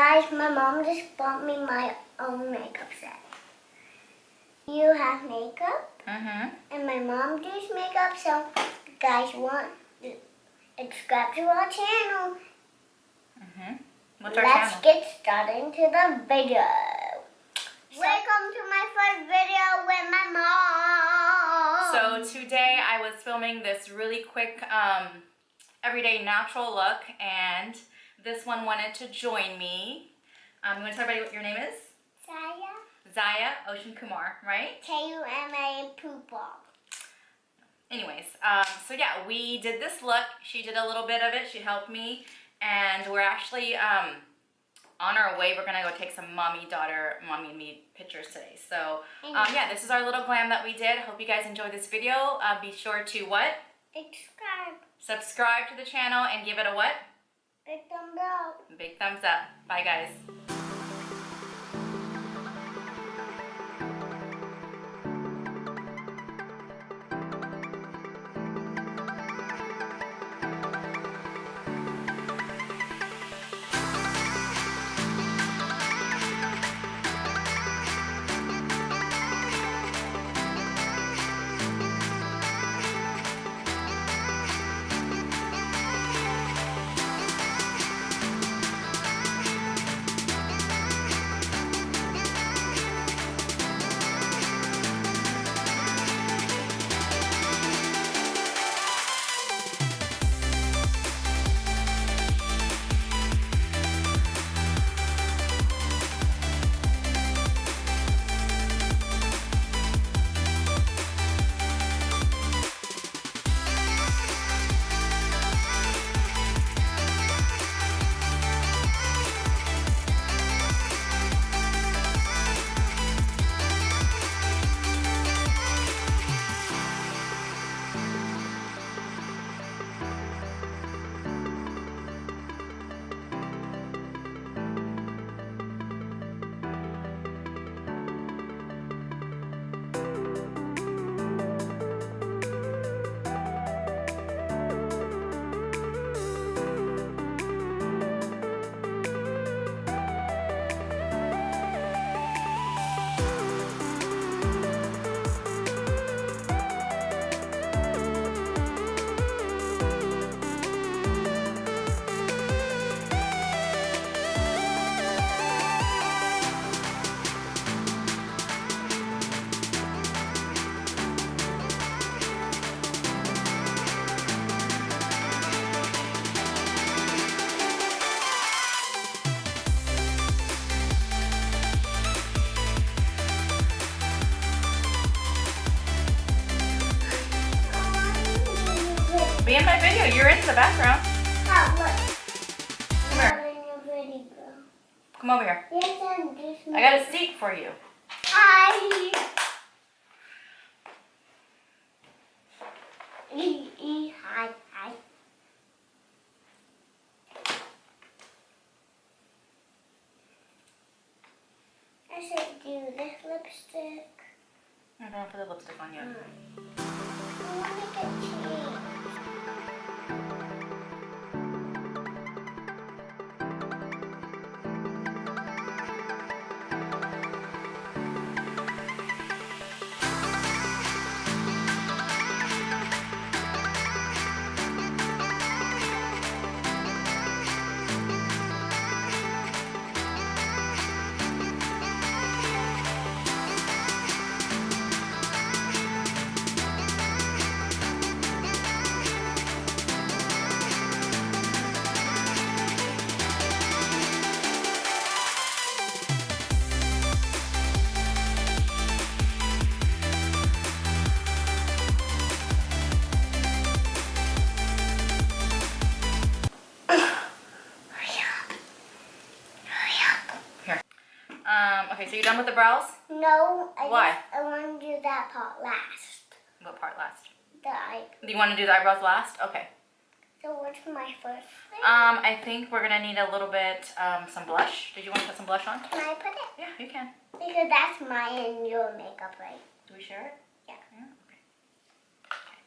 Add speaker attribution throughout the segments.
Speaker 1: Guys, my mom just bought me my own makeup set. You have makeup, and my mom does makeup, so if you guys want to subscribe to our channel.
Speaker 2: What's our channel?
Speaker 1: Let's get started into the video. Welcome to my first video with my mom.
Speaker 2: So today I was filming this really quick everyday natural look, and this one wanted to join me. You want to tell everybody what your name is? Zaya Ocean Kumar, right?
Speaker 1: K-U-M-A Poopball.
Speaker 2: Anyways, so yeah, we did this look. She did a little bit of it. She helped me, and we're actually on our way. We're gonna go take some mommy and me pictures today. So yeah, this is our little glam that we did. Hope you guys enjoyed this video. Be sure to what? Subscribe to the channel and give it a what?
Speaker 1: Big thumbs up.
Speaker 2: Big thumbs up. Bye guys. Be in my video. You're in the background.
Speaker 1: Oh, look.
Speaker 2: Come here. Come over here.
Speaker 1: Yes,
Speaker 2: I got a seat for you.
Speaker 1: Hi. Hi. I should do this lipstick.
Speaker 2: I don't want to put the lipstick on yet.
Speaker 1: I want to get changed.
Speaker 2: Okay, so you're done with the brows?
Speaker 1: No,
Speaker 2: Why?
Speaker 1: I want to do that part last.
Speaker 2: What part last?
Speaker 1: Do
Speaker 2: you want to do the eyebrows last? Okay.
Speaker 1: So what's my first thing?
Speaker 2: I think we're gonna need a little bit, some blush. Did you want to put some blush on?
Speaker 1: Can I put it?
Speaker 2: Yeah, you can.
Speaker 1: Because that's mine and your makeup, right?
Speaker 2: Do we share it?
Speaker 1: Yeah.
Speaker 2: Okay.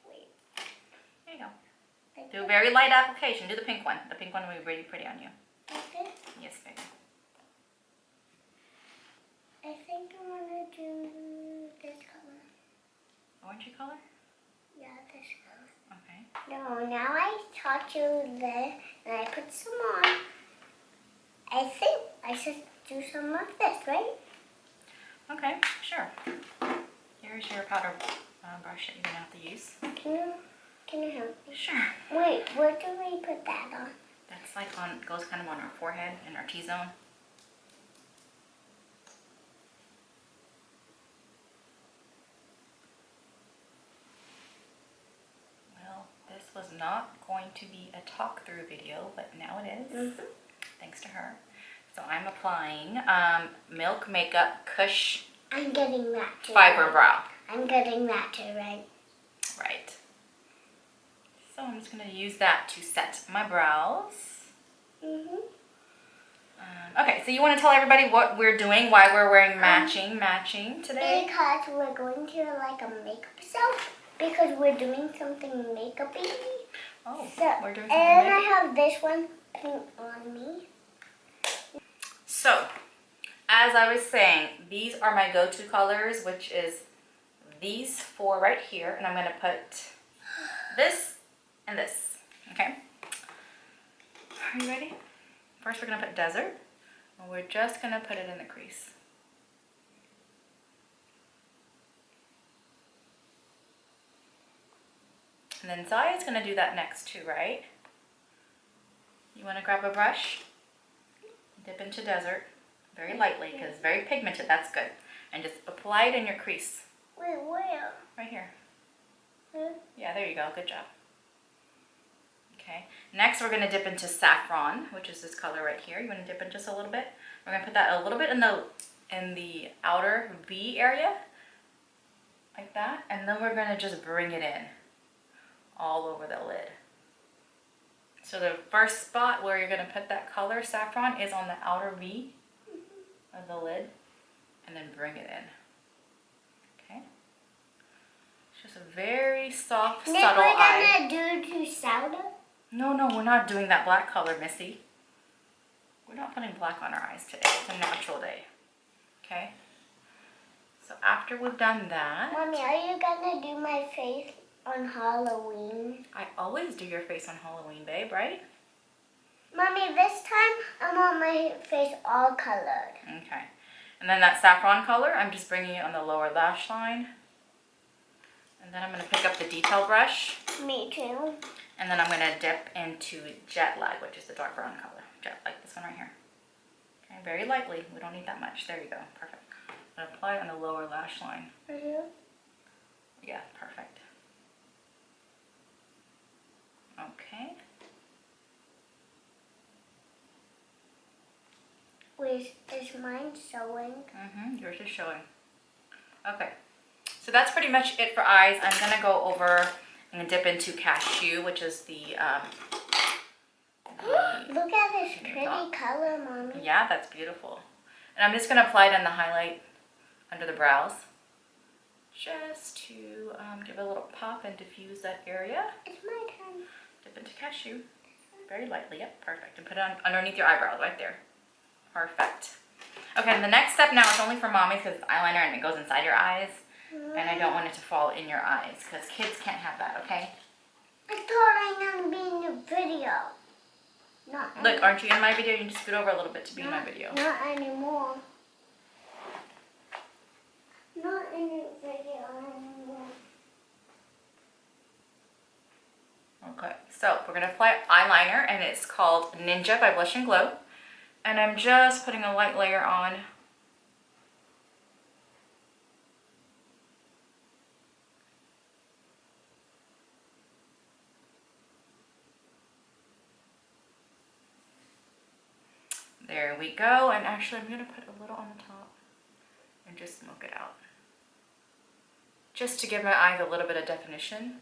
Speaker 1: Wait.
Speaker 2: There you go. Do a very light application. Do the pink one. The pink one will be really pretty on you.
Speaker 1: Okay.
Speaker 2: Yes, baby. orangey color?
Speaker 1: Yeah, this color.
Speaker 2: Okay.
Speaker 1: No, now I taught you this, and I put some on. I think I should do some of this, right?
Speaker 2: Okay, sure. Here's your powder brush that you're gonna have to use.
Speaker 1: Can you help me?
Speaker 2: Sure.
Speaker 1: Wait, where do we put that on?
Speaker 2: That's like goes kind of on our forehead and our T-zone. Well, this was not going to be a talk-through video, but now it is, thanks to her. So I'm applying Milk Makeup Kush
Speaker 1: I'm getting that too.
Speaker 2: Fiber Brow.
Speaker 1: I'm getting that too, right?
Speaker 2: Right. So I'm just going to use that to set my brows. Okay, so you want to tell everybody what we're doing, why we're wearing matching today?
Speaker 1: Because we're going to like a makeup show. Because we're doing something makeup-y.
Speaker 2: Oh,
Speaker 1: so,
Speaker 2: we're doing something
Speaker 1: and
Speaker 2: makeup.
Speaker 1: I have this one pink on me.
Speaker 2: So, as I was saying, these are my go-to colors, which is these four right here. And I'm going to put this and this, okay? Are you ready? First we're going to put Desert, and we're just going to put it in the crease. And then Zaya's going to do that next too, right? You want to grab a brush, dip into Desert, very lightly because it's very pigmented, that's good. And just apply it in your crease.
Speaker 1: Wait, where?
Speaker 2: Right here.
Speaker 1: Huh?
Speaker 2: Yeah, there you go, good job. Okay, next we're going to dip into Saffron, which is this color right here. You want to dip in just a little bit. We're going to put that a little bit in the outer V area, like that. And then we're going to just bring it in all over the lid. So the first spot where you're going to put that color, Saffron, is on the outer V of the lid. And then bring it in. Okay? It's just a very soft, subtle eye.
Speaker 1: Nick, we're going to do soda?
Speaker 2: No, we're not doing that black color, Missy. We're not putting black on our eyes today. It's a natural day. Okay? So after we've done that...
Speaker 1: Mommy, are you going to do my face on Halloween?
Speaker 2: I always do your face on Halloween, babe, right?
Speaker 1: Mommy, this time I want my face all colored.
Speaker 2: Okay. And then that saffron color, I'm just bringing it on the lower lash line. And then I'm going to pick up the detail brush.
Speaker 1: Me too.
Speaker 2: And then I'm going to dip into Jet Lag, which is the dark brown color. Jet Lag, this one right here. Okay, very lightly. We don't need that much. There you go. Perfect. I'm going to apply it on the lower lash line. Yeah, perfect. Okay.
Speaker 1: Wait, is mine showing?
Speaker 2: Yours is showing. Okay. So that's pretty much it for eyes. I'm going to go over and dip into Cashew, which is the
Speaker 1: look at this pretty color, Mommy.
Speaker 2: Yeah, that's beautiful. And I'm just going to apply it on the highlight under the brows. Just to give a little pop and diffuse that area.
Speaker 1: It's my turn.
Speaker 2: Dip into Cashew. Very lightly, yep, perfect. And put it on underneath your eyebrows, right there. Perfect. Okay, and the next step now is only for mommy because it's eyeliner and it goes inside your eyes. And I don't want it to fall in your eyes because kids can't have that, okay?
Speaker 1: I thought I was going to be in your video. Not
Speaker 2: Look, aren't you in my video? You can just scoot over a little bit to be in my video.
Speaker 1: Not anymore. Not in your video anymore.
Speaker 2: Okay, so we're going to apply eyeliner and it's called Ninja by Blush and Glow. And I'm just putting a light layer on. There we go. And actually I'm going to put a little on the top and just smoke it out. Just to give my eyes a little bit of definition.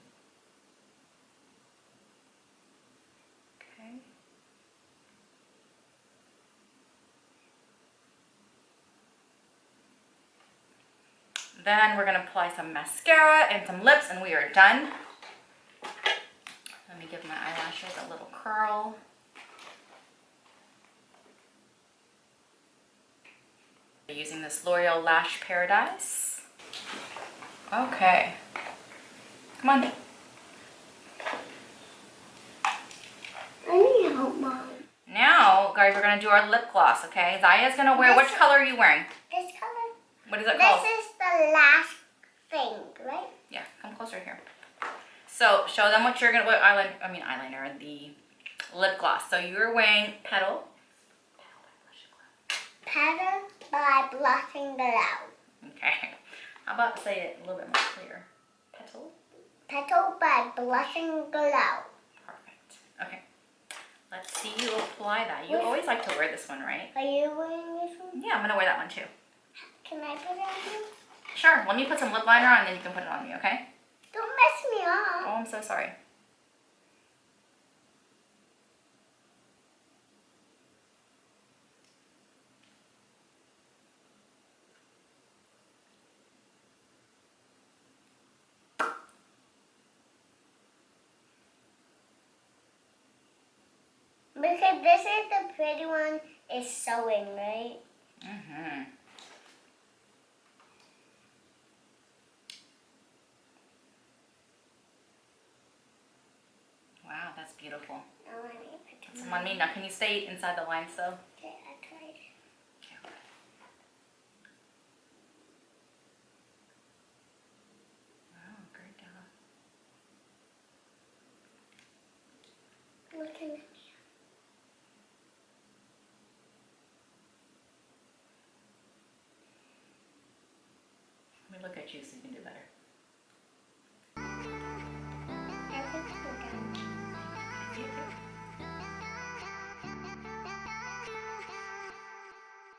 Speaker 2: Then we're going to apply some mascara and some lips and we are done. Let me give my eyelashes a little curl. Using this L'Oreal Lash Paradise. Okay. Come on.
Speaker 1: I need help, Mom.
Speaker 2: Now, guys, we're going to do our lip gloss, okay? Zaya's going to wear, which color are you wearing?
Speaker 1: This color.
Speaker 2: What is it called?
Speaker 1: This is the last thing, right?
Speaker 2: Yeah, come closer here. So, show them what you're going to, eyeliner, the lip gloss. So, you're wearing Petal.
Speaker 1: Petal by Blushing Glow.
Speaker 2: Okay. How about say it a little bit more clear? Petal?
Speaker 1: Petal by Blushing Glow.
Speaker 2: Perfect. Okay. Let's see you apply that. You always like to wear this one, right?
Speaker 1: Are you wearing this one?
Speaker 2: Yeah, I'm going to wear that one too.
Speaker 1: Can I put it on you?
Speaker 2: Sure. Let me put some lip liner on and then you can put it on me, okay?
Speaker 1: Don't mess me up.
Speaker 2: Oh, I'm so sorry.
Speaker 1: Because this is the pretty one, is sewing, right?
Speaker 2: Mm-hmm. Wow, that's beautiful.
Speaker 1: Now I need to put
Speaker 2: Some on me. Now, can you stay inside the lines though?
Speaker 1: Okay, I tried.
Speaker 2: Wow, great job.
Speaker 1: Looking at me.
Speaker 2: Let me look at you so you can do better.